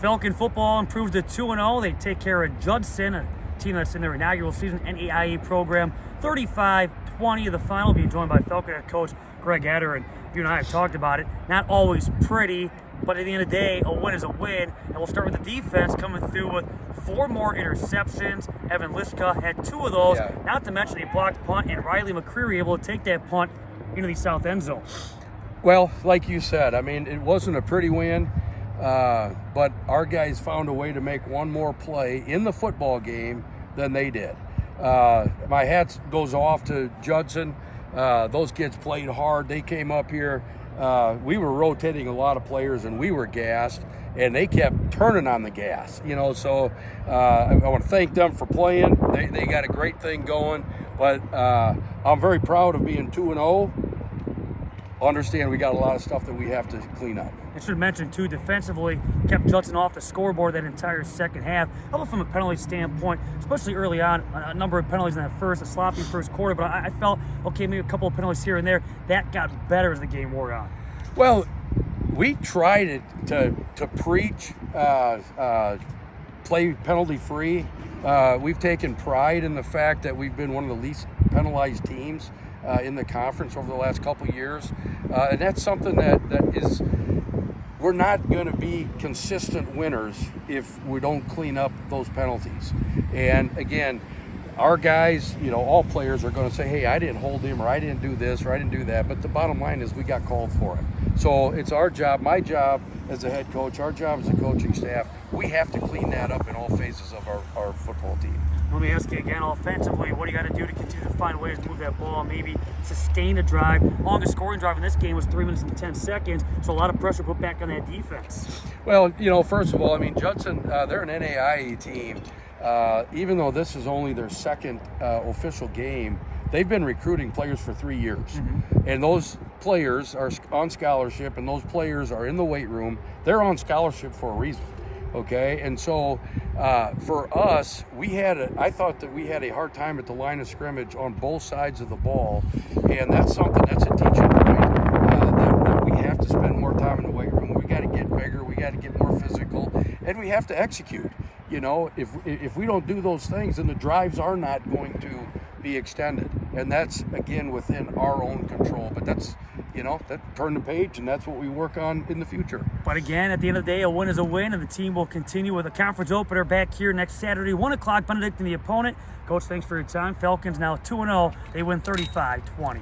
Falcon football improves to 2-0. They take care of Judson, a team that's in their inaugural season NAIA program. 35-20 of the final, being joined by Falcon head coach Greg Etter. And you and I have talked about it. Not always pretty, but at the end of the day, a win is a win. And we'll start with the defense coming through with 4 more interceptions. Evan Lischka had 2 of those. Yeah. Not to mention a blocked punt, and Riley McCreary able to take that punt into the south end zone. Well, like you said, I mean, it wasn't a pretty win, but our guys found a way to make one more play in the football game than they did. My hat goes off to Judson. Those kids played hard. They came up here. We were rotating a lot of players, and we were gassed, and they kept turning on the gas. So I want to thank them for playing. They got a great thing going, but I'm very proud of being 2-0. Understand we got a lot of stuff that we have to clean up. I should mention, too, defensively, kept Judson off the scoreboard that entire second half. How about from a penalty standpoint, especially early on, a number of penalties in that a sloppy first quarter, but I felt, okay, maybe a couple of penalties here and there. That got better as the game wore on. Well, we tried to preach play penalty-free. We've taken pride in the fact that we've been one of the least penalized teams in the conference over the last couple of years. And that's something that is, we're not going to be consistent winners if we don't clean up those penalties. And again, our guys, all players are going to say, hey, I didn't hold him, or I didn't do this, or I didn't do that. But the bottom line is we got called for it. So it's our job, my job as a head coach, our job as a coaching staff. We have to clean that up in all phases of our football team. Let me ask you again, offensively, what do you got to do to continue to find ways to move that ball, maybe sustain a drive? Longest scoring drive in this game was 3 minutes and 10 seconds, so a lot of pressure put back on that defense. Well, first of all, Judson, they're an NAIA team. Even though this is only their second official game, they've been recruiting players for 3 years. Mm-hmm. And those players are on scholarship, and those players are in the weight room. They're on scholarship for a reason. Okay, and so for us, I thought that we had a hard time at the line of scrimmage on both sides of the ball, and that's a teaching point that we have to spend more time in the weight room. We got to get bigger, we got to get more physical, and we have to execute. If we don't do those things, then the drives are not going to be extended, and that's again within our own control. But that's that turn the page, and that's what we work on in the future. But again, at the end of the day, a win is a win, and the team will continue with a conference opener back here next Saturday, 1 o'clock. Benedict and the opponent. Coach, thanks for your time. Falcons now 2-0. They win 35-20.